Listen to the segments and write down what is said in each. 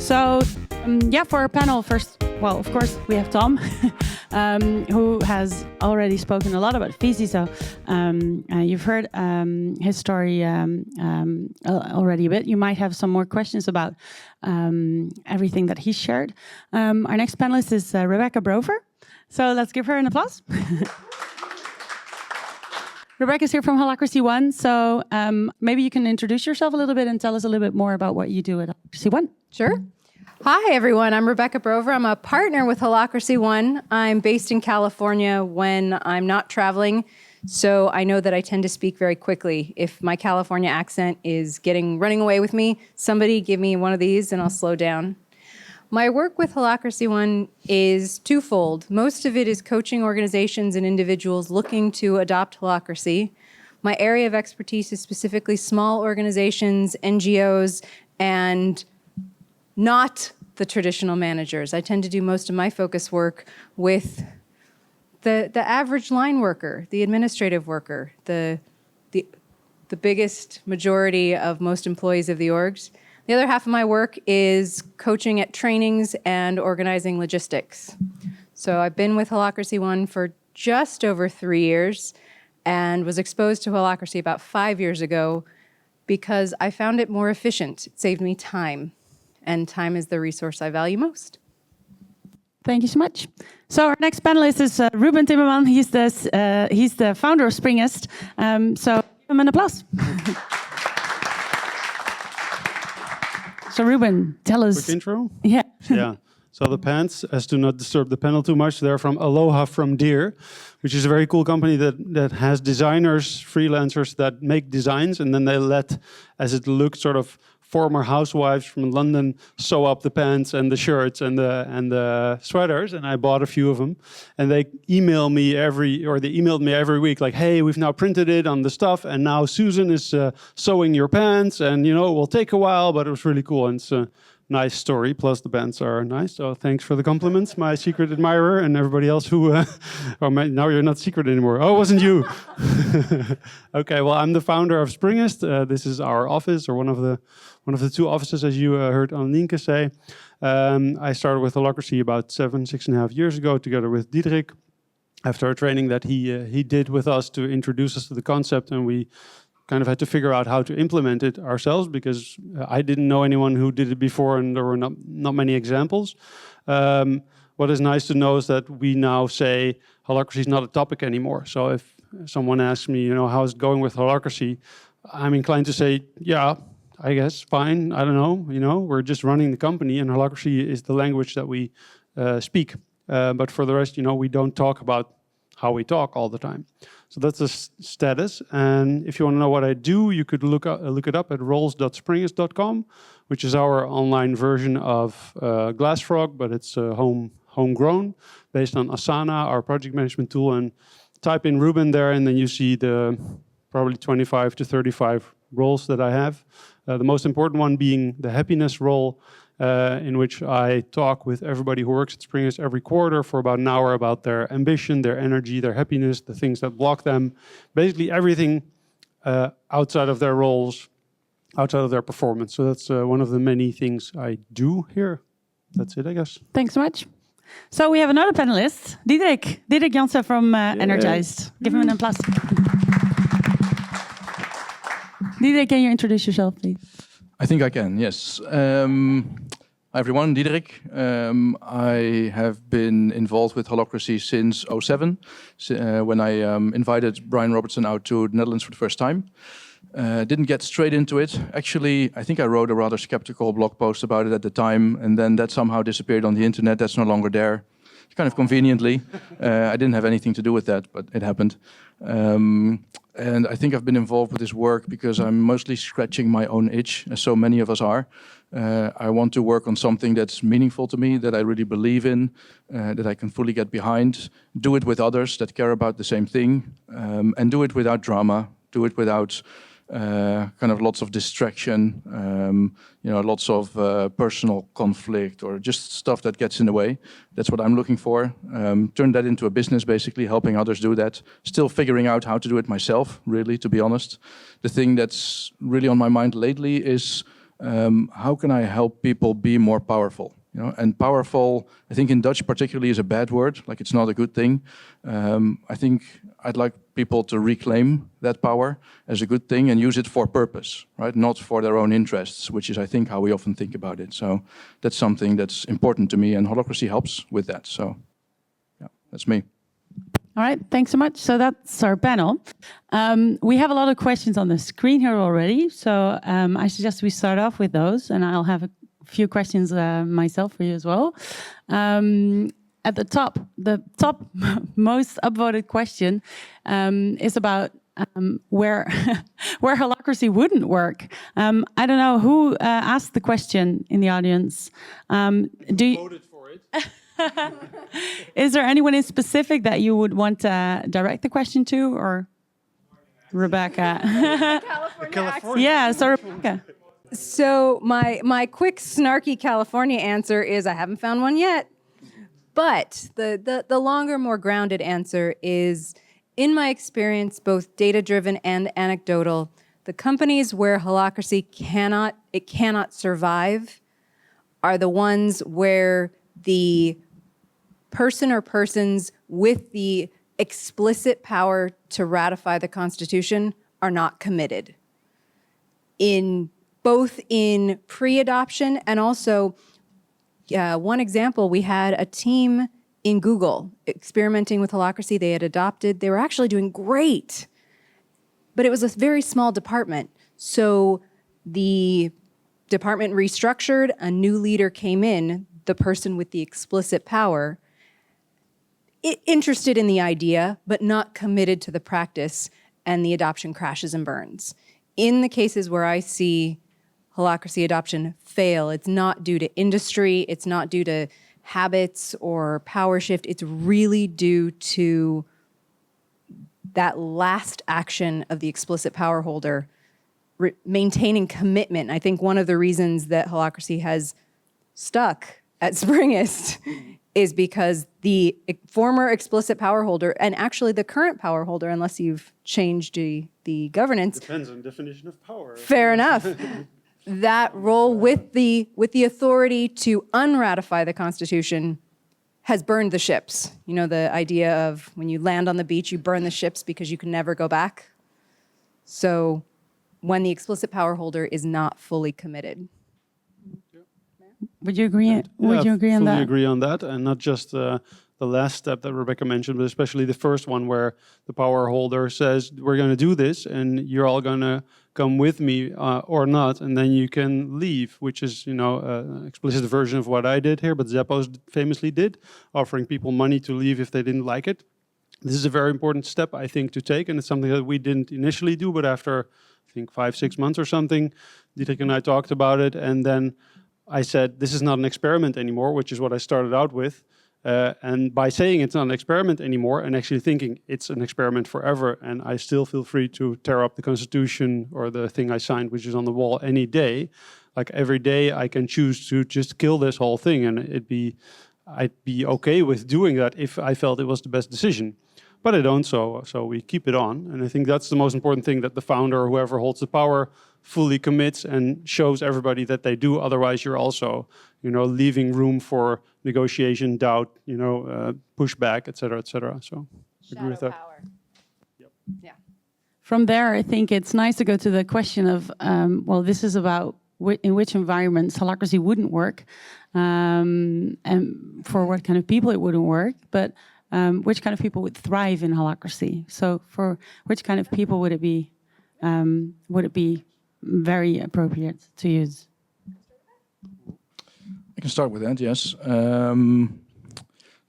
So, for our panel, first, well, of course, we have Tom, who has already spoken a lot about Viisi. So you've heard his story already a bit. You might have some more questions about everything that he shared. Our next panelist is Rebecca Brover. So let's give her an applause. Rebecca's here from HolacracyOne. So maybe you can introduce yourself a little bit and tell us a little bit more about what you do at HolacracyOne. Sure. Hi, everyone. I'm Rebecca Brover. I'm a partner with HolacracyOne. I'm based in California when I'm not traveling, so I know that I tend to speak very quickly. If my California accent is running away with me, somebody give me one of these and I'll slow down. My work with HolacracyOne is twofold. Most of it is coaching organizations and individuals looking to adopt Holacracy. My area of expertise is specifically small organizations, NGOs, and not the traditional managers. I tend to do most of my focus work with the average line worker, the administrative worker, the biggest majority of most employees of the orgs. The other half of my work is coaching at trainings and organizing logistics. So I've been with HolacracyOne for just over 3 years and was exposed to Holacracy about 5 years ago because I found it more efficient. It saved me time. And time is the resource I value most. Thank you so much. So our next panelist is Ruben Timmerman. He's the founder of Springest. So give him an applause. So Ruben, tell us. Quick intro? Yeah. Yeah. So the pants, as to not disturb the panel too much, they're from Aloha from Deer, which is a very cool company that has designers, freelancers that make designs, and then they let, as it looks, sort of former housewives from London sew up the pants and the shirts and the sweaters, and I bought a few of them. And they emailed me every week, like, hey, we've now printed it on the stuff, and now Susan is sewing your pants, and it will take a while, but it was really cool. And it's a nice story. Plus the pants are nice. So thanks for the compliments, my secret admirer, and everybody else who. Now you're not secret anymore. Oh, it wasn't you. Okay. Well, I'm the founder of Springest. This is our office, or one of the two offices, as you heard LeadLinks say. I started with Holacracy about 6.5 years ago, together with Diederick, after a training that he did with us to introduce us to the concept, and we kind of had to figure out how to implement it ourselves, because I didn't know anyone who did it before, and there were not many examples. What is nice to know is that we now say Holacracy is not a topic anymore. So if someone asks me, how's it going with Holacracy, I'm inclined to say, yeah, I guess, fine, I don't know, we're just running the company, and Holacracy is the language that we speak. But for the rest, we don't talk about how we talk all the time. So that's the status. And if you want to know what I do, you could look it up at roles.springest.com, which is our online version of Glassfrog, but it's homegrown, based on Asana, our project management tool. And type in Ruben there, and then you see the probably 25 to 35 roles that I have. The most important one being the happiness role, in which I talk with everybody who works at Springest every quarter for about an hour about their ambition, their energy, their happiness, the things that block them, basically everything outside of their roles, outside of their performance. So that's one of the many things I do here. That's it, I guess. Thanks so much. So we have another panelist, Diederick Janse from Energized. Give him an applause. Diederick, can you introduce yourself, please? I think I can, yes. Hi everyone, Diederick. I have been involved with Holacracy since 2007, when I invited Brian Robertson out to the Netherlands for the first time. Didn't get straight into it. Actually, I think I wrote a rather skeptical blog post about it at the time, and then that somehow disappeared on the internet. That's no longer there. Kind of conveniently. I didn't have anything to do with that, but it happened. And I think I've been involved with this work because I'm mostly scratching my own itch, as so many of us are. I want to work on something that's meaningful to me, that I really believe in, that I can fully get behind, do it with others that care about the same thing, and do it without drama, do it without kind of lots of distraction, lots of personal conflict, or just stuff that gets in the way. That's what I'm looking for. Turn that into a business, basically, helping others do that. Still figuring out how to do it myself, really, to be honest. The thing that's really on my mind lately is how can I help people be more powerful? You know, and powerful, I think in Dutch particularly is a bad word, like it's not a good thing. I think I'd like people to reclaim that power as a good thing and use it for purpose, right? Not for their own interests, which is I think how we often think about it. So that's something that's important to me, and Holacracy helps with that. So yeah, that's me. All right, thanks so much. So that's our panel. We have a lot of questions on the screen here already. So I suggest we start off with those, and I'll have a few questions myself for you as well. At the top most upvoted question is about where Holacracy wouldn't work. I don't know who asked the question in the audience. Do you Voted for it. Is there anyone in specific that you would want to direct the question to, or Rebecca? California. Yeah, so Rebecca. So my quick snarky California answer is I haven't found one yet. But the longer, more grounded answer is, in my experience, both data-driven and anecdotal, the companies where Holacracy cannot survive are the ones where the person or persons with the explicit power to ratify the Constitution are not committed. Both in pre-adoption and also, one example, we had a team in Google experimenting with Holacracy. They had adopted, they were actually doing great, but it was a very small department. So the department restructured, a new leader came in, the person with the explicit power, interested in the idea, but not committed to the practice, and the adoption crashes and burns. In the cases where I see Holacracy adoption fail, it's not due to industry, it's not due to habits or power shift, it's really due to that last action of the explicit power holder, maintaining commitment. I think one of the reasons that Holacracy has stuck at Springest is because the former explicit power holder, and actually the current power holder, unless you've changed the governance. Depends on definition of power. Fair enough. That role with the authority to unratify the Constitution has burned the ships. You know, the idea of when you land on the beach, you burn the ships because you can never go back. So when the explicit power holder is not fully committed. Would you agree? Would you agree on that? Fully agree on that, and not just the last step that Rebecca mentioned, but especially the first one where the power holder says, we're going to do this and you're all going to come with me or not, and then you can leave, which is, you know, an explicit version of what I did here, but Zappos famously did, offering people money to leave if they didn't like it. This is a very important step, I think, to take, and it's something that we didn't initially do, but after, I think, 5-6 months or something, Diederick and I talked about it, and then I said, this is not an experiment anymore, which is what I started out with. And by saying it's not an experiment anymore and actually thinking it's an experiment forever, and I still feel free to tear up the Constitution or the thing I signed, which is on the wall, any day. Like every day I can choose to just kill this whole thing, and I'd be okay with doing that if I felt it was the best decision. But I don't, so we keep it on. And I think that's the most important thing, that the founder or whoever holds the power fully commits and shows everybody that they do. Otherwise, you're also, you know, leaving room for negotiation, doubt, you know, pushback, et cetera, et cetera. So agree with that. Power. Yep. Yeah. From there, I think it's nice to go to the question of, well, this is about in which environments Holacracy wouldn't work, and for what kind of people it wouldn't work, but which kind of people would thrive in Holacracy. So for which kind of people would it be very appropriate to use? I can start with that, yes.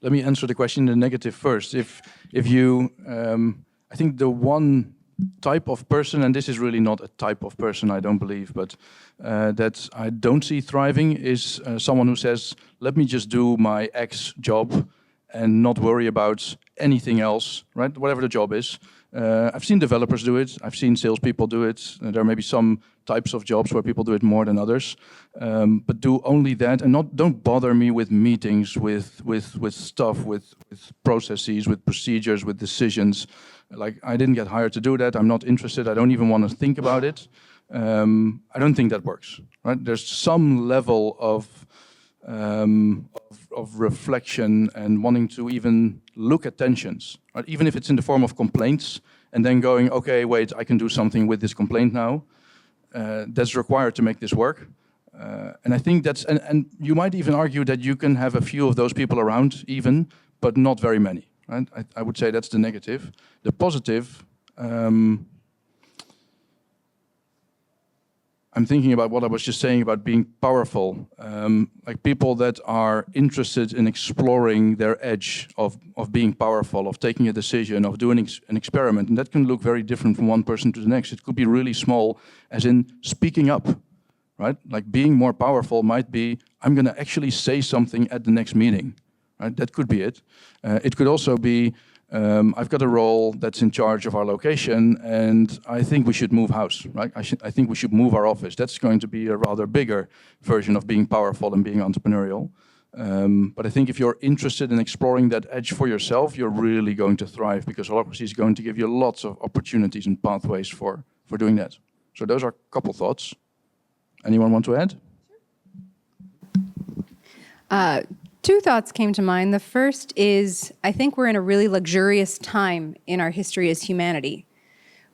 Let me answer the question in the negative first. If you, I think the one type of person, and this is really not a type of person, I don't believe, but that I don't see thriving is someone who says, let me just do my X job and not worry about anything else, right? Whatever the job is. I've seen developers do it. I've seen salespeople do it. There may be some types of jobs where people do it more than others, but do only that and don't bother me with meetings, with stuff, with processes, with procedures, with decisions. Like, I didn't get hired to do that. I'm not interested. I don't even want to think about it. I don't think that works. Right? There's some level of reflection and wanting to even look at tensions, right? Even if it's in the form of complaints, and then going, okay, wait, I can do something with this complaint now. That's required to make this work. And I think that's, and you might even argue that you can have a few of those people around even, but not very many, right? I would say that's the negative. The positive, I'm thinking about what I was just saying about being powerful. Like people that are interested in exploring their edge of being powerful, of taking a decision, of doing an experiment. And that can look very different from one person to the next. It could be really small, as in speaking up, right? Like being more powerful might be, I'm going to actually say something at the next meeting, right? That could be it. It could also be, I've got a role that's in charge of our location, and I think we should move house, right? I think we should move our office. That's going to be a rather bigger version of being powerful and being entrepreneurial. But I think if you're interested in exploring that edge for yourself, you're really going to thrive, because Holacracy is going to give you lots of opportunities and pathways for doing that. So those are a couple thoughts. Anyone want to add? Two thoughts came to mind. The first is, I think we're in a really luxurious time in our history as humanity.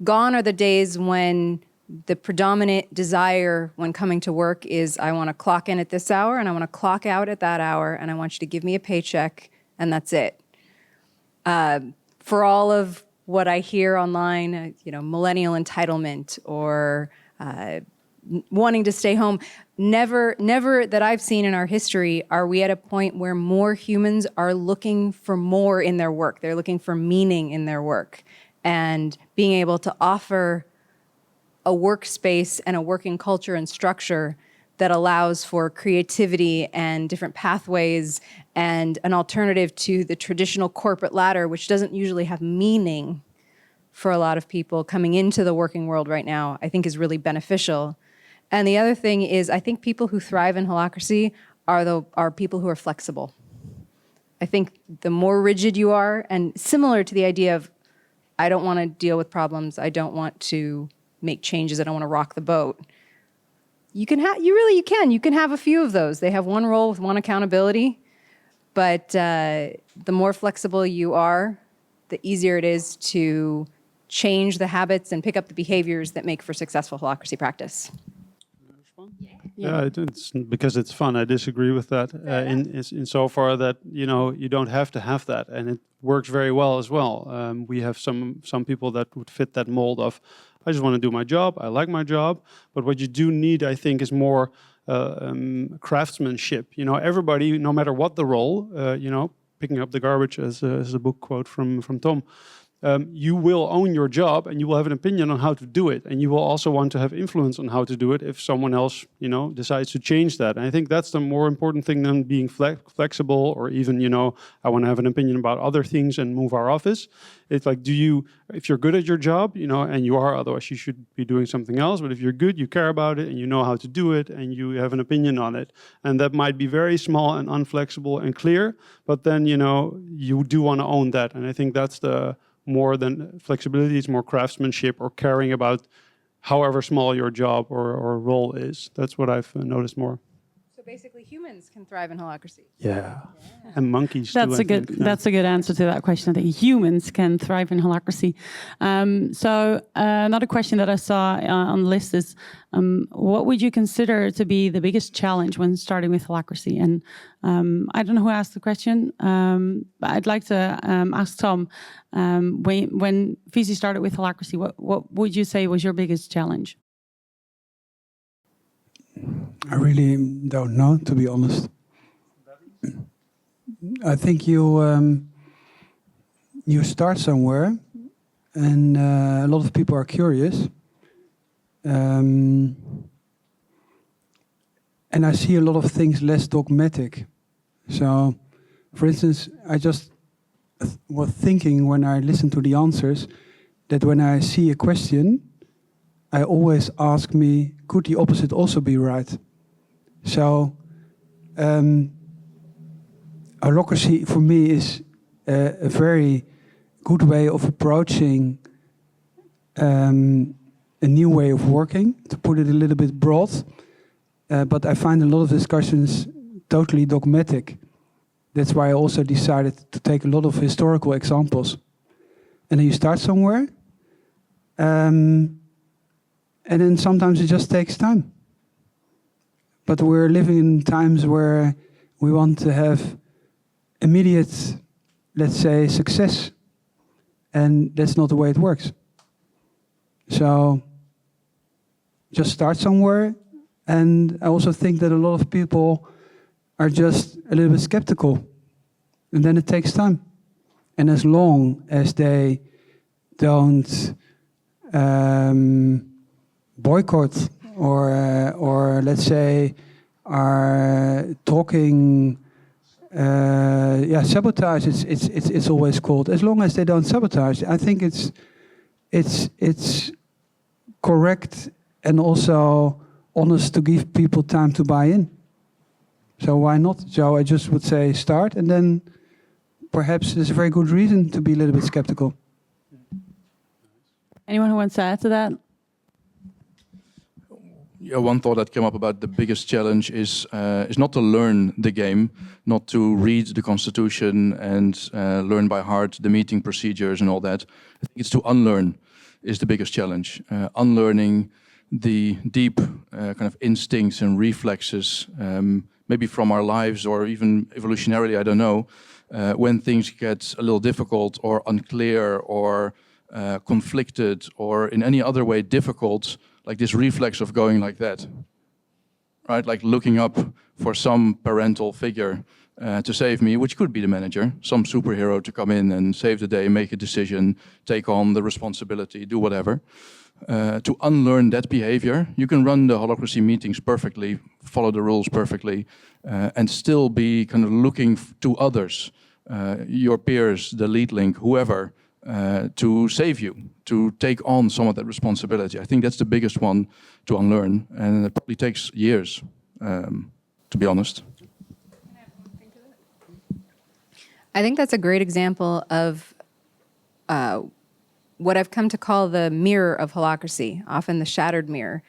Gone are the days when the predominant desire when coming to work is, I want to clock in at this hour and I want to clock out at that hour, and I want you to give me a paycheck, and that's it. For all of what I hear online, millennial entitlement or wanting to stay home, never that I've seen in our history are we at a point where more humans are looking for more in their work. They're looking for meaning in their work, and being able to offer a workspace and a working culture and structure that allows for creativity and different pathways and an alternative to the traditional corporate ladder, which doesn't usually have meaning for a lot of people coming into the working world right now, I think is really beneficial. And the other thing is, I think people who thrive in Holacracy are people who are flexible. I think the more rigid you are, and similar to the idea of, I don't want to deal with problems, I don't want to make changes, I don't want to rock the boat. You can have a few of those. They have one role with one accountability, but the more flexible you are, the easier it is to change the habits and pick up the behaviors that make for successful Holacracy practice. Yeah, it's because it's fun. I disagree with that in so far that you don't have to have that, and it works very well as well. We have some people that would fit that mold of, I just want to do my job. I like my job, but what you do need, I think, is more craftsmanship. Everybody, no matter what the role, picking up the garbage as a book quote from Tom. You will own your job and you will have an opinion on how to do it. And you will also want to have influence on how to do it if someone else, decides to change that. And I think that's the more important thing than being flexible or even, I want to have an opinion about other things and move our office. It's like, if you're good at your job, and you are, otherwise you should be doing something else. But if you're good, you care about it and you know how to do it and you have an opinion on it. And that might be very small and unflexible and clear, but then, you do want to own that. And I think that's more than flexibility, it's more craftsmanship or caring about however small your job or role is. That's what I've noticed more. So basically humans can thrive in Holacracy. Yeah. And monkeys that's too, That's a good answer to that question. I think humans can thrive in Holacracy. So another question that I saw on the list is, what would you consider to be the biggest challenge when starting with Holacracy? And I don't know who asked the question, but I'd like to ask Tom, when Viisi started with Holacracy, what would you say was your biggest challenge? I really don't know, to be honest. I think you start somewhere, and a lot of people are curious. And I see a lot of things less dogmatic. So, for instance, I just was thinking when I listened to the answers that when I see a question, I always ask me, could the opposite also be right? So, Holacracy for me is a very good way of approaching a a new way of working, to put it a little bit broad. But I find a lot of discussions totally dogmatic. That's why I also decided to take a lot of historical examples. And then you start somewhere, and then sometimes it just takes time. But we're living in times where we want to have immediate, let's say, success. And that's not the way it works. So just start somewhere. And I also think that a lot of people are just a little bit skeptical. And then it takes time. And as long as they don't boycott or let's say are talking sabotage, it's always called. As long as they don't sabotage, I think it's correct and also honest to give people time to buy in. So why not? So I just would say start, and then perhaps there's a very good reason to be a little bit skeptical. Anyone who wants to add to that? Yeah, one thought that came up about the biggest challenge is not to learn the game, not to read the constitution and learn by heart the meeting procedures and all that. I think it's to unlearn is the biggest challenge. Unlearning the deep kind of instincts and reflexes, maybe from our lives or even evolutionarily, I don't know, when things get a little difficult or unclear or conflicted or in any other way difficult, like this reflex of going like that, right? Like looking up for some parental figure to save me, which could be the manager, some superhero to come in and save the day, make a decision, take on the responsibility, do whatever. To unlearn that behavior, you can run the Holacracy meetings perfectly, follow the rules perfectly, and still be kind of looking to others, your peers, the LeadLink, whoever, to save you, to take on some of that responsibility. I think that's the biggest one to unlearn, and it probably takes years, to be honest. I think that's a great example of what I've come to call the mirror of Holacracy, often the shattered mirror.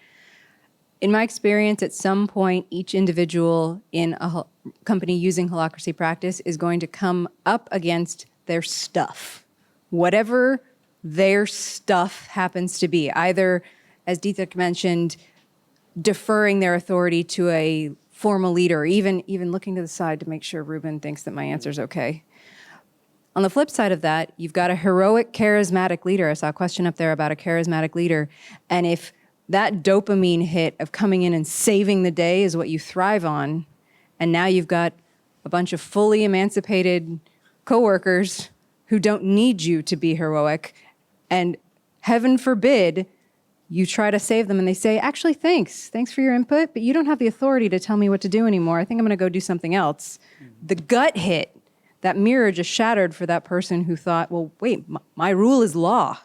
In my experience, at some point, each individual in a company using Holacracy practice is going to come up against their stuff, whatever their stuff happens to be, either, as Diederick mentioned, deferring their authority to a formal leader, even looking to the side to make sure Ruben thinks that my answer's okay. On the flip side of that, you've got a heroic, charismatic leader. I saw a question up there about a charismatic leader. And if that dopamine hit of coming in and saving the day is what you thrive on, and now you've got a bunch of fully emancipated coworkers who don't need you to be heroic, and heaven forbid you try to save them and they say, actually, thanks for your input, but you don't have the authority to tell me what to do anymore. I think I'm going to go do something else. The gut hit, that mirror just shattered for that person who thought, well, wait, my rule is law.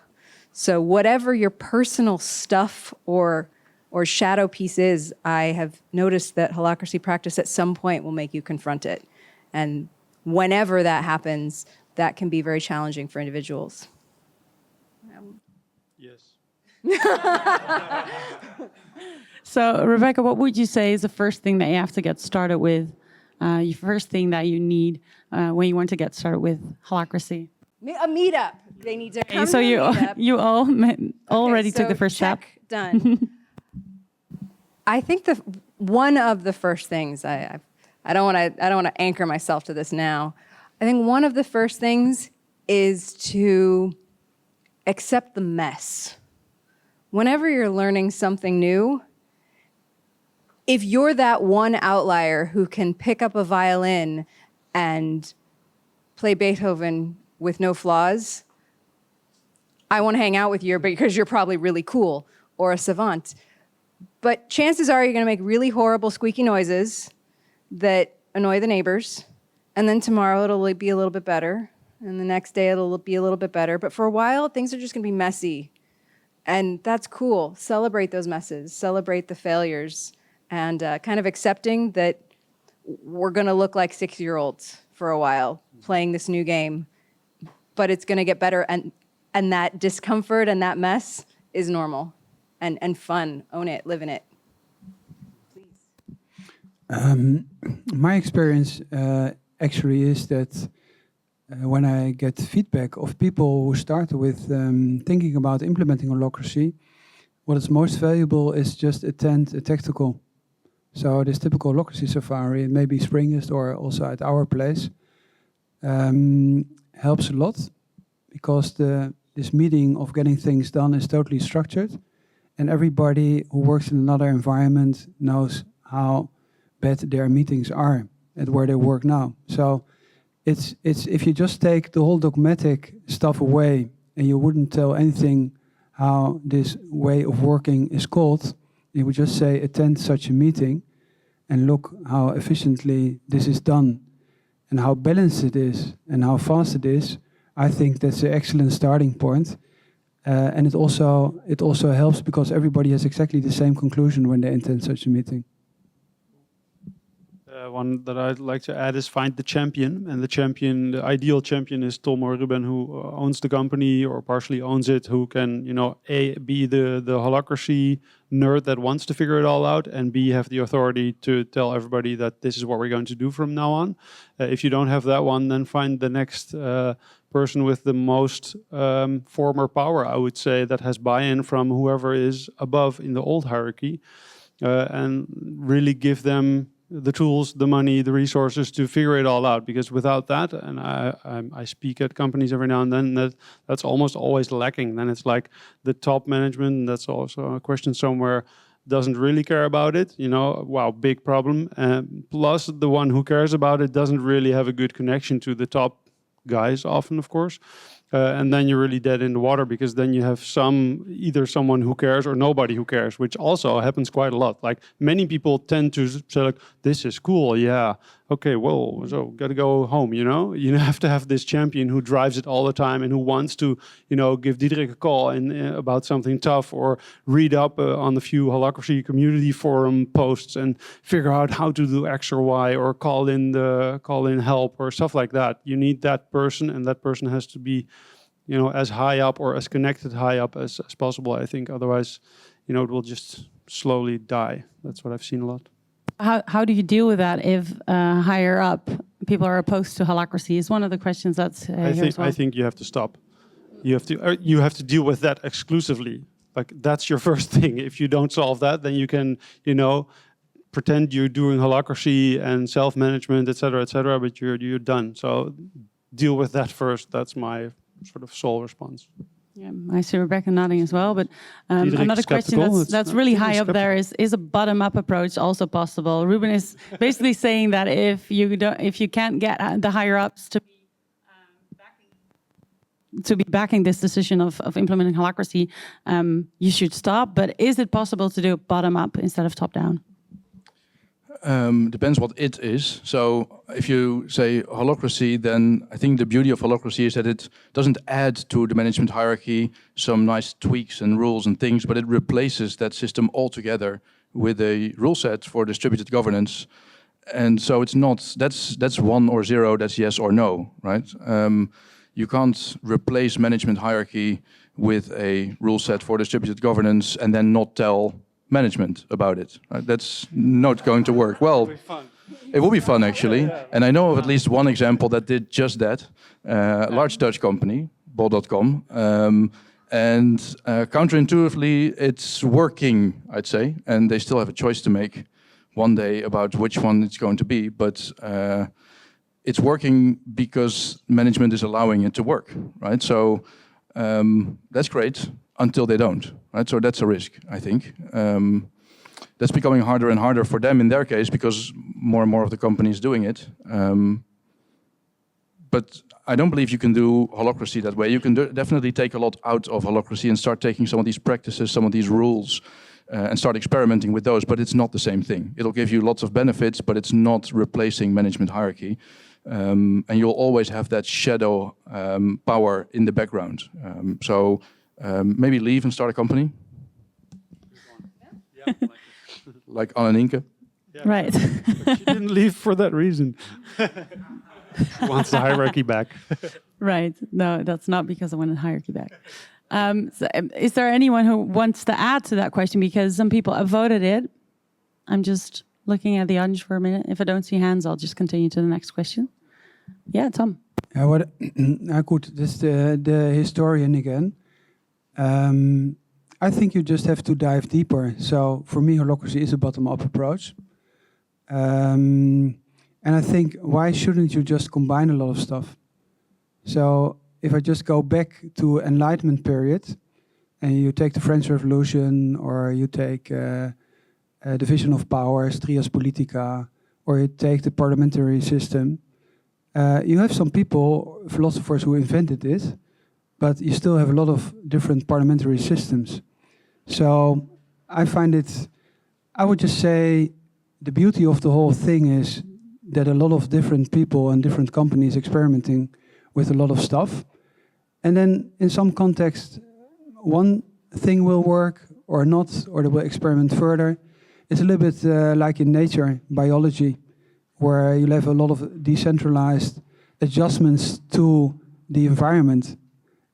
So whatever your personal stuff or shadow piece is, I have noticed that Holacracy practice at some point will make you confront it. And whenever that happens, that can be very challenging for individuals. Yes. So, Rebecca, what would you say is the first thing that you have to get started with? Your first thing that you need when you want to get started with Holacracy? A meetup. They need to come So to a you meetup. you already took the first step. Done. I think one of the first things I don't want to anchor myself to this now. I think one of the first things is to accept the mess. Whenever you're learning something new, if you're that one outlier who can pick up a violin and play Beethoven with no flaws, I want to hang out with you because you're probably really cool, or a savant. But chances are you're going to make really horrible squeaky noises that annoy the neighbors, and then tomorrow it'll be a little bit better, and the next day it'll be a little bit better. But for a while, things are just going to be messy, and that's cool. Celebrate those messes, celebrate the failures, and kind of accepting that we're going to look like 6-year-olds for a while playing this new game, but it's going to get better, and that discomfort and that mess is normal. and fun. Own it, live in it. My experience actually is that when I get feedback of people who start with thinking about implementing Holacracy, what is most valuable is just attend a tactical. So this typical Holacracy safari, maybe Springest or also at our place, helps a lot because this meeting of getting things done is totally structured, and everybody who works in another environment knows how bad their meetings are at where they work now. So it's if you just take the whole dogmatic stuff away and you wouldn't tell anything how this way of working is called, you would just say attend such a meeting and look how efficiently this is done and how balanced it is and how fast it is. I think that's an excellent starting point. And it also helps because everybody has exactly the same conclusion when they attend such a meeting. One that I'd like to add is find the champion. And the ideal champion is Tom or Ruben, who owns the company or partially owns it, who can, be the Holacracy nerd that wants to figure it all out, and B, have the authority to tell everybody that this is what we're going to do from now on. If you don't have that one, then find the next person with the most former power, I would say, that has buy-in from whoever is above in the old hierarchy, and really give them the tools, the money, the resources to figure it all out. Because without that, and I speak at companies every now and then, that's almost always lacking. Then it's like the top management, and that's also a question somewhere, doesn't really care about it. Wow, big problem. Plus, the one who cares about it doesn't really have a good connection to the top guys often, of course. And then you're really dead in the water, because then you have either someone who cares or nobody who cares, which also happens quite a lot. Like, many people tend to say, like, this is cool, yeah, okay, well, so gotta go home, You have to have this champion who drives it all the time and who wants to, give Diederick a call about something tough, or read up on the few Holacracy community forum posts and figure out how to do X or Y, or call in help or stuff like that. You need that person, and that person has to be as high up or as connected high up as possible, I think. Otherwise, it will just slowly die. That's what I've seen a lot. How do you deal with that if higher up people are opposed to Holacracy? Is one of the questions that's here as well. I think you have to stop. You have to deal with that exclusively. Like, that's your first thing. If you don't solve that, then you can, pretend you're doing Holacracy and self-management, et cetera, but you're done. So deal with that first. That's my sort of sole response. Yeah, I see Rebecca nodding as well. But Diederick another question that's really high up there is a bottom-up approach also possible? Ruben is basically saying that if you can't get the higher ups to be backing this decision of implementing Holacracy, you should stop. But is it possible to do bottom-up instead of top-down? Depends what it is. So if you say Holacracy, then I think the beauty of Holacracy is that it doesn't add to the management hierarchy some nice tweaks and rules and things, but it replaces that system altogether with a rule set for distributed governance. And so it's not, that's 1 or 0, that's yes or no, right? You can't replace management hierarchy with a rule set for distributed governance and then not tell management about it. Right? That's not going to work. Well, it will be fun, actually. And I know of at least one example that did just that. A large Dutch company, bol.com. And counterintuitively, it's working, I'd say. And they still have a choice to make one day about which one it's going to be. But it's working because management is allowing it to work, right? So that's great. Until they don't, right? So that's a risk, I think. That's becoming harder and harder for them in their case because more and more of the companies doing it. But I don't believe you can do Holacracy that way. You can definitely take a lot out of Holacracy and start taking some of these practices, some of these rules, and start experimenting with those, but it's not the same thing. It'll give you lots of benefits, but it's not replacing management hierarchy. And you'll always have that shadow power in the background. So maybe leave and start a company. Yeah. Like Anne and Inke. Yeah, right. But she didn't leave for that reason. She wants the hierarchy back. Right. No, that's not because I want the hierarchy back. Is there anyone who wants to add to that question? Because some people have voted it. I'm just looking at the audience for a minute. If I don't see hands, I'll just continue to the next question. Yeah, Tom. Goed, this is the historian again. I think you just have to dive deeper. So for me, Holacracy is a bottom-up approach. And I think, why shouldn't you just combine a lot of stuff? So if I just go back to Enlightenment period, and you take the French Revolution, or you take division of powers, trias politica, or you take the parliamentary system, you have some people, philosophers, who invented it, but you still have a lot of different parliamentary systems. So I find it, I would just say, the beauty of the whole thing is that a lot of different people and different companies experimenting with a lot of stuff. And then in some context, one thing will work or not, or they will experiment further. It's a little bit like in nature, biology, where you'll have a lot of decentralized adjustments to the environment.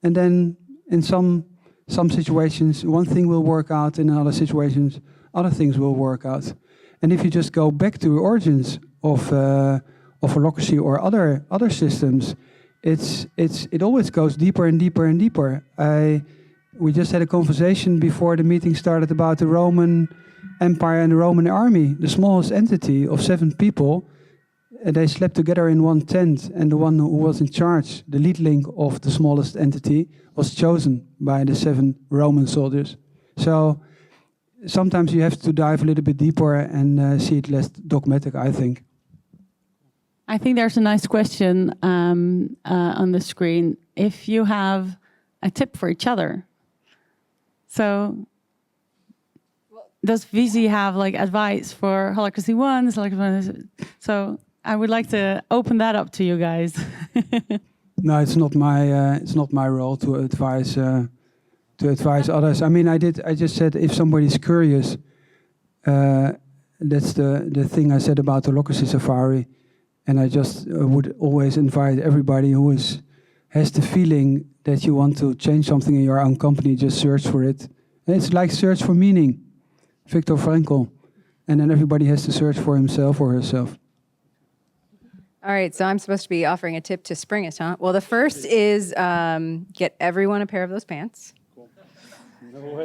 And then in some situations, one thing will work out, in other situations, other things will work out. And if you just go back to the origins of Holacracy or other systems, it always goes deeper and deeper and deeper. We just had a conversation before the meeting started about the Roman Empire and the Roman army, the smallest entity of 7 people. They slept together in one tent, and the one who was in charge, the lead link of the smallest entity, was chosen by the 7 Roman soldiers. So sometimes you have to dive a little bit deeper and see it less dogmatic, I think. I think there's a nice question on the screen. If you have a tip for each other. So does Viisi have like advice for HolacracyOne? So I would like to open that up to you guys. No, it's not my role to advise others. I mean, I just said if somebody's curious, that's the thing I said about the Holacracy Safari, and I just would always invite everybody who has the feeling that you want to change something in your own company, just search for it. And it's like search for meaning, Viktor Frankl, and then everybody has to search for himself or herself. All right, so I'm supposed to be offering a tip to Springest, huh? Well, the first is get everyone a pair of those pants. Cool. No way.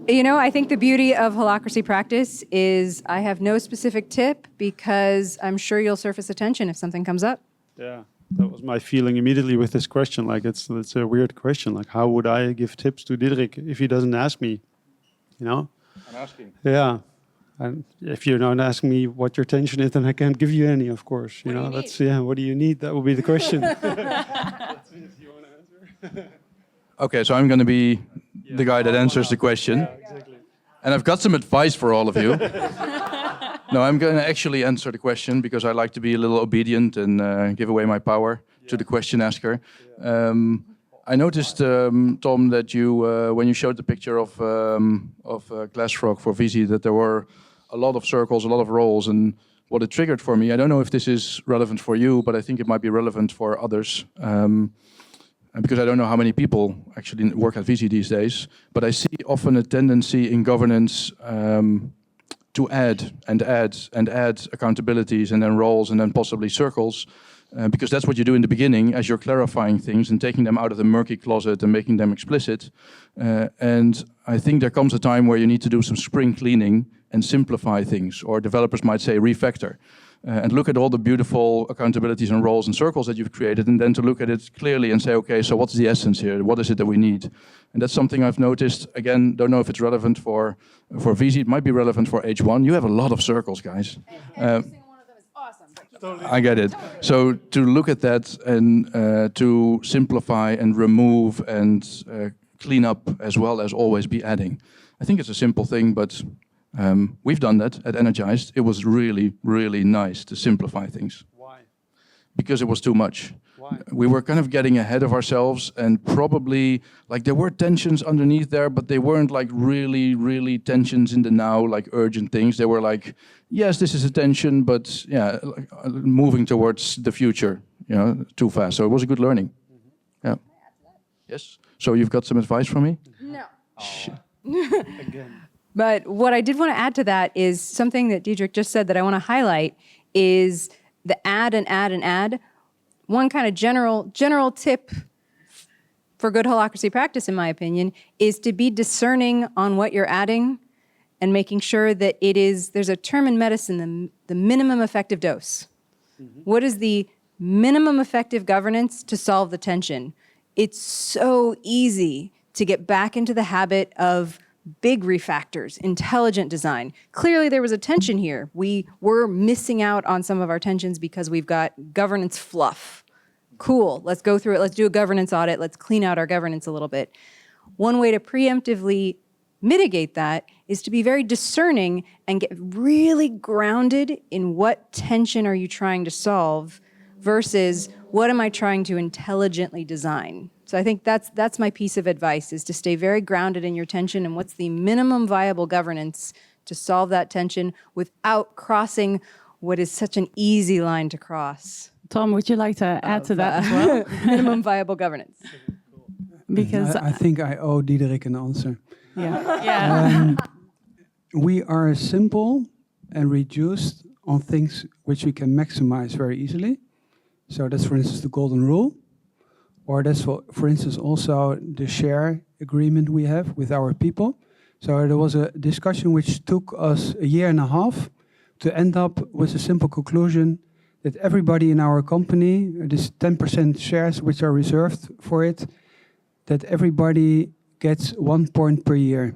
You know, I think the beauty of Holacracy practice is I have no specific tip because I'm sure you'll surface attention if something comes up. Yeah, that was my feeling immediately with this question. Like, it's a weird question. Like, how would I give tips to Diederick if he doesn't ask me? You know? I'm asking. Yeah. And if you're not asking me what your tension is, then I can't give you any, of course. You know, that's, yeah, what do you need? That will be the question. Let's see if you want to answer. Okay, so I'm going to be the guy that answers the question. Yeah, exactly. And I've got some advice for all of you. No, I'm going to actually answer the question because I like to be a little obedient and give away my power to the question asker. I noticed, Tom, that you, when you showed the picture of Glassfrog for Viisi, that there were a lot of circles, a lot of roles, and what it triggered for me, I don't know if this is relevant for you, but I think it might be relevant for others, because I don't know how many people actually work at Viisi these days, but I see often a tendency in governance to add accountabilities and then roles and then possibly circles, because that's what you do in the beginning as you're clarifying things and taking them out of the murky closet and making them explicit. And I think there comes a time where you need to do some spring cleaning and simplify things, or developers might say refactor, and look at all the beautiful accountabilities and roles and circles that you've created, and then to look at it clearly and say, okay, so what's the essence here? What is it that we need? And that's something I've noticed. Again, don't know if it's relevant for Viisi. It might be relevant for H1. You have a lot of circles, guys. I get it. So to look at that and to simplify and remove and clean up as well as always be adding. I think it's a simple thing, but we've done that at Energized. It was really, really nice to simplify things. Why? Because it was too much. Why? We were kind of getting ahead of ourselves, and probably like there were tensions underneath there, but they weren't like really, really tensions in the now, like urgent things. They were like, yes, this is a tension, but yeah, like, moving towards the future, you know, too fast. So it was a good learning. Yeah. Yes. So you've got some advice from me? No. Again. But what I did want to add to that is something that Diederick just said that I want to highlight is the add and add and add. One kind of general tip for good holacracy practice, in my opinion, is to be discerning on what you're adding and making sure that there's a term in medicine, the minimum effective dose. Mm-hmm. What is the minimum effective governance to solve the tension? It's so easy to get back into the habit of big refactors, intelligent design. Clearly there was a tension here. We were missing out on some of our tensions because we've got governance fluff. Cool, let's go through it. Let's do a governance audit. Let's clean out our governance a little bit. One way to preemptively mitigate that is to be very discerning and get really grounded in what tension are you trying to solve versus what am I trying to intelligently design. So I think that's my piece of advice, is to stay very grounded in your tension and what's the minimum viable governance to solve that tension without crossing what is such an easy line to cross. Tom, would you like to add to that as well? Minimum viable governance. Because I think I owe Diederick an answer. yeah. We are simple and reduced on things which we can maximize very easily. So that's, for instance, the golden rule. Or that's, for instance, also the share agreement we have with our people. So there was a discussion which took us a year and a half to end up with a simple conclusion that everybody in our company, this 10% shares which are reserved for it, that everybody gets 1 point per year.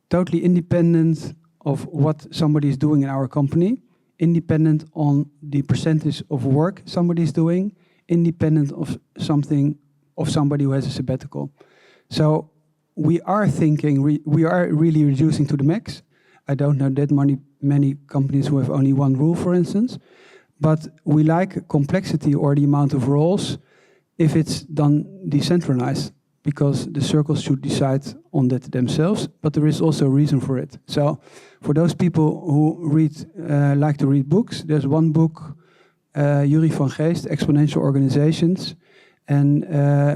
Totally independent of what somebody is doing in our company, independent on the percentage of work somebody is doing, independent of somebody who has a sabbatical. So we are thinking, we are really reducing to the max. I don't know that many companies who have only one rule, for instance, but we like complexity or the amount of roles if it's done decentralized, because the circles should decide on that themselves, but there is also a reason for it. So for those people who like to read books, there's one book, Jurie van Geest, Exponential Organizations, and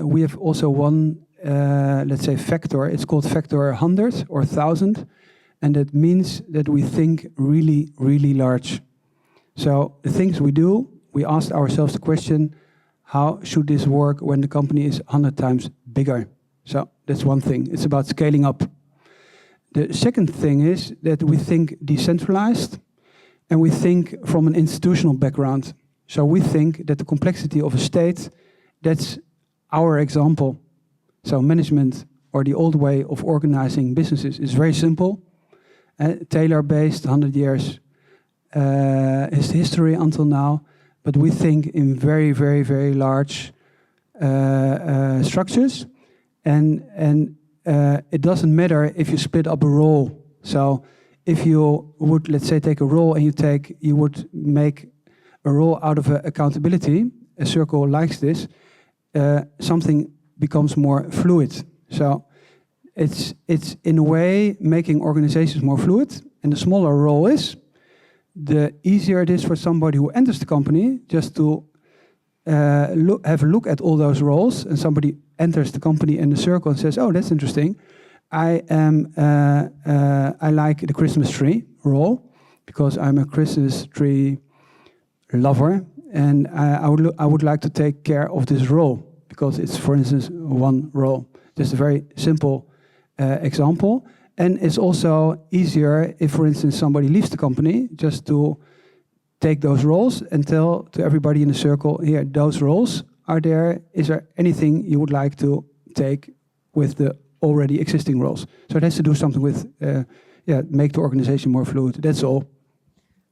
we have also one, let's say, factor. It's called factor 100 or 1,000, and that means that we think really, really large. So the things we do, we ask ourselves the question, how should this work when the company is 100 times bigger? So that's one thing. It's about scaling up. The second thing is that we think decentralized, and we think from an institutional background. So we think that the complexity of a state, that's our example. So management, or the old way of organizing businesses, is very simple. Tailor-based, 100 years is history until now. But we think in very, very, very large structures. And it doesn't matter if you split up a role. So if you would, let's say, take a role and you would make a role out of accountability, a circle likes this, something becomes more fluid. So it's in a way making organizations more fluid, and the smaller a role is, the easier it is for somebody who enters the company just to have a look at all those roles, and somebody enters the company in the circle and says, oh, that's interesting. I like the Christmas tree role because I'm a Christmas tree lover, and I would like to take care of this role because it's, for instance, one role. Just a very simple example. And it's also easier if, for instance, somebody leaves the company, just to take those roles and tell to everybody in the circle, here, those roles are there. Is there anything you would like to take with the already existing roles? So it has to do something with, make the organization more fluid. That's all.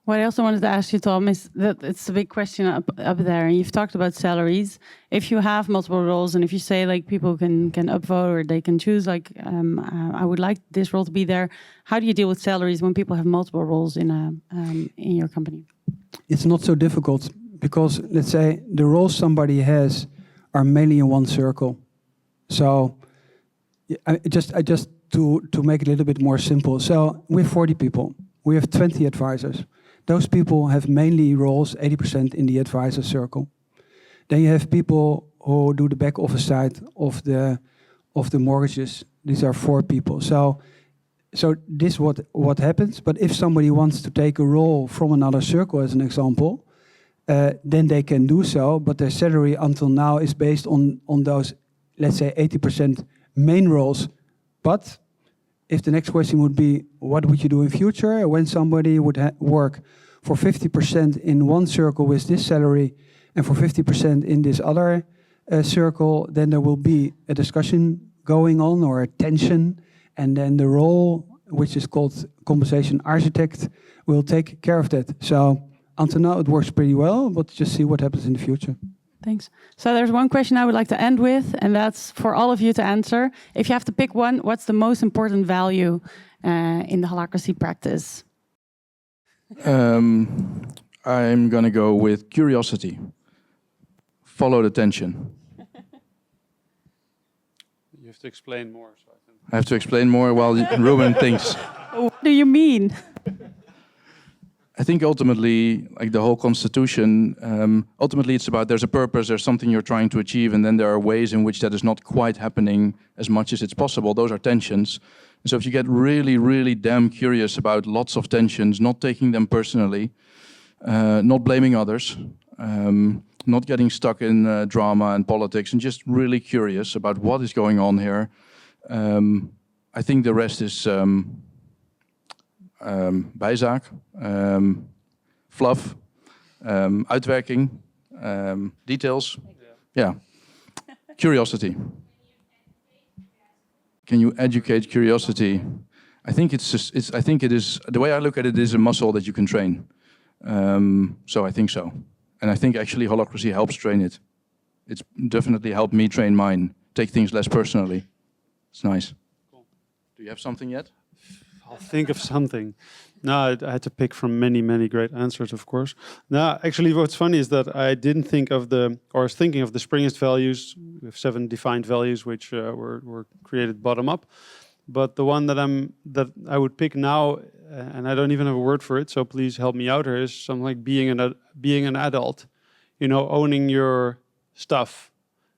What I also wanted to ask you, Tom, is that it's a big question up there, and you've talked about salaries. If you have multiple roles, and if you say like people can upvote or they can choose, like I would like this role to be there. How do you deal with salaries when people have multiple roles in your company? It's not so difficult because, let's say, the roles somebody has are mainly in one circle. So I just to make it a little bit more simple. So we have 40 people. We have 20 advisors. Those people have mainly roles, 80% in the advisor circle. Then you have people who do the back office side of the mortgages. These are 4 people. So this what happens. But if somebody wants to take a role from another circle, as an example, then they can do so. But their salary until now is based on those, let's say, 80% main roles. But if the next question would be, what would you do in future when somebody would work for 50% in one circle with this salary and for 50% in this other circle, then there will be a discussion going on or a tension, and then the role, which is called compensation architect, will take care of that. So until now it works pretty well, but just see what happens in the future. Thanks. So there's one question I would like to end with, and that's for all of you to answer. If you have to pick one, what's the most important value in the Holacracy practice? I'm going to go with curiosity. Follow the tension. You have to explain more. So I have to explain more while Ruben thinks. What do you mean? I think ultimately, like the whole constitution, ultimately it's about there's a purpose, there's something you're trying to achieve, and then there are ways in which that is not quite happening as much as it's possible. Those are tensions. And so if you get really, really damn curious about lots of tensions, not taking them personally, not blaming others, not getting stuck in drama and politics, and just really curious about what is going on here, I think the rest is bijzaak, fluff, uitwerking, details. Yeah, curiosity. Can you educate curiosity? I think it's just, I think it is, the way I look at it is a muscle that you can train. So I think so. And I think actually Holacracy helps train it. It's definitely helped me train mine, take things less personally. It's nice. Cool. Do you have something yet? I'll think of something. No, I had to pick from many, many great answers, of course. No, actually, what's funny is that I didn't think of I was thinking of the Springest values. We have 7 defined values, which were created bottom up. But the one that I would pick now, and I don't even have a word for it, so please help me out here, is something like being an adult. You know, owning your stuff,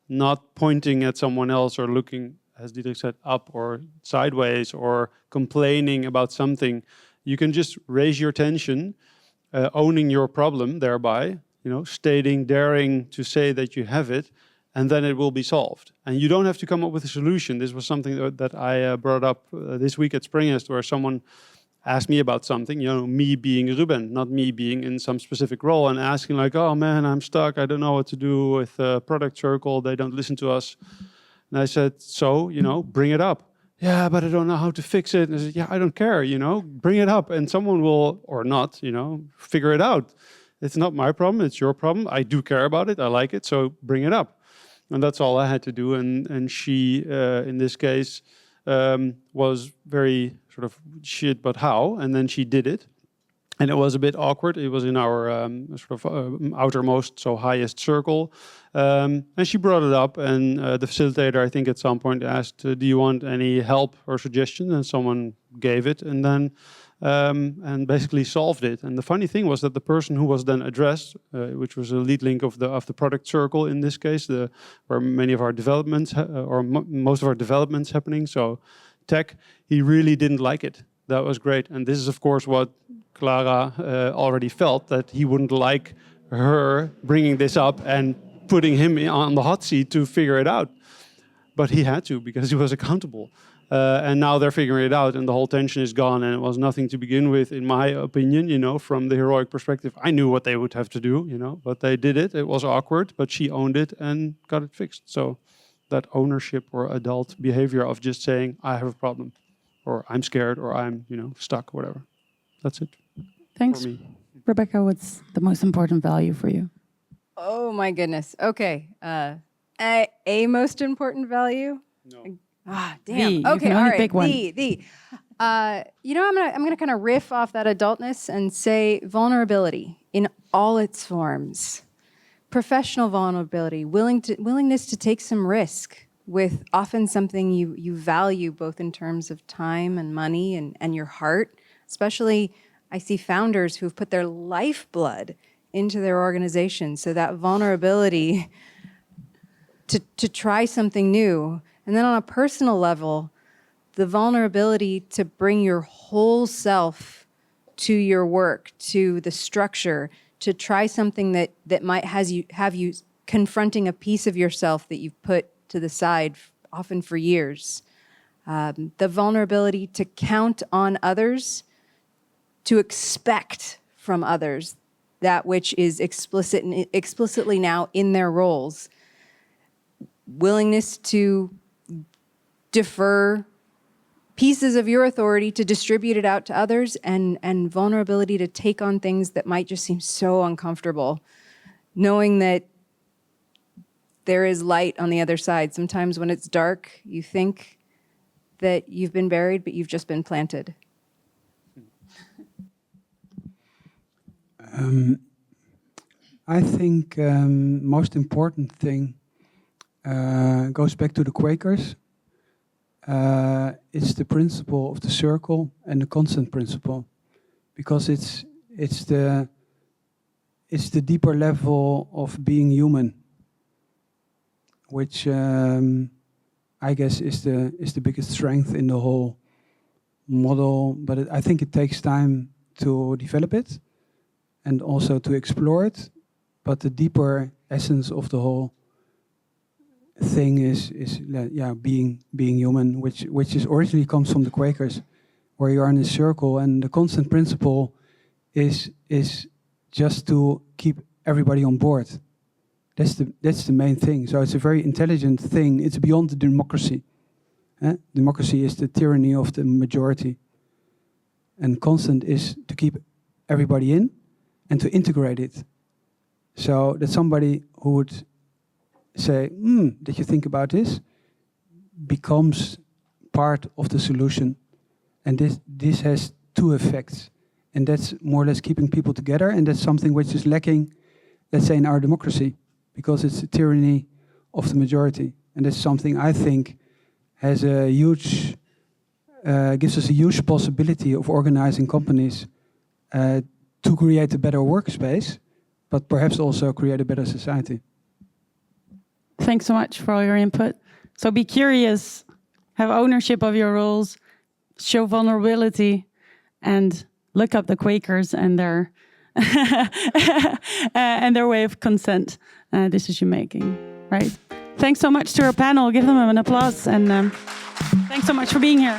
not pointing at someone else or looking, as Diederick said, up or sideways or complaining about something. You can just raise your tension, owning your problem thereby, daring to say that you have it, and then it will be solved. And you don't have to come up with a solution. This was something that I brought up this week at Springest, where someone asked me about something, me being Ruben, not me being in some specific role, and asking like, oh man, I'm stuck, I don't know what to do with a product circle, they don't listen to us. And I said, so, bring it up. Yeah, but I don't know how to fix it. And I said, yeah, I don't care, bring it up and someone will, or not, figure it out. It's not my problem, it's your problem. I do care about it, I like it, so bring it up. And that's all I had to do. And she, in this case, was very sort of shit, but how? And then she did it. And it was a bit awkward. It was in our outermost, so highest circle. And she brought it up, and the facilitator, I think at some point asked, do you want any help or suggestion? And someone gave it, and then and basically solved it. And the funny thing was that the person who was then addressed, which was a lead link of the product circle in this case, where many of our developments, most of our developments happening, so tech, he really didn't like it. That was great. And this is, of course, what Clara already felt, that he wouldn't like her bringing this up and putting him on the hot seat to figure it out. But he had to, because he was accountable. And now they're figuring it out, and the whole tension is gone, and it was nothing to begin with, in my opinion, from the heroic perspective. I knew what they would have to do, but they did it. It was awkward, but she owned it and got it fixed. So that ownership or adult behavior of just saying, I have a problem, or I'm scared, or I'm, stuck, whatever. That's it. Thanks. Rebecca, what's the most important value for you? Oh my goodness. Okay. A most important value? No. Ah, damn. The. Okay, all right. Pick one. I'm gonna kind of riff off that adultness and say vulnerability in all its forms. Professional vulnerability, willingness to take some risk with often something you value, both in terms of time and money and your heart. Especially, I see founders who've put their lifeblood into their organization. So that vulnerability, to try something new. And then on a personal level, the vulnerability to bring your whole self to your work, to the structure, to try something that might have you confronting a piece of yourself that you've put to the side, often for years. The vulnerability to count on others, to expect from others that which is explicitly now in their roles. Willingness to defer pieces of your authority to distribute it out to others, and vulnerability to take on things that might just seem so uncomfortable, knowing that there is light on the other side. Sometimes when it's dark, you think that you've been buried, but you've just been planted. I think most important thing goes back to the Quakers. It's the principle of the circle and the constant principle, because it's the deeper level of being human, which I guess is the biggest strength in the whole model. But I think it takes time to develop it and also to explore it. But the deeper essence of the whole thing is being human, which is originally comes from the Quakers, where you are in a circle, and the constant principle is just to keep everybody on board. That's the main thing. So it's a very intelligent thing. It's beyond the democracy. Democracy is the tyranny of the majority, and constant is to keep everybody in and to integrate it. So that somebody who would say, did you think about this? Becomes part of the solution. And this has two effects. And that's more or less keeping people together. And that's something which is lacking, let's say, in our democracy, because it's the tyranny of the majority. And that's something I think has a huge, gives us a huge possibility of organizing companies to create a better workspace, but perhaps also create a better society. Thanks so much for all your input. So be curious, have ownership of your roles, show vulnerability, and look up the Quakers and their and their way of consent decision making. Right. Thanks so much to our panel. Give them an applause, and thanks so much for being here.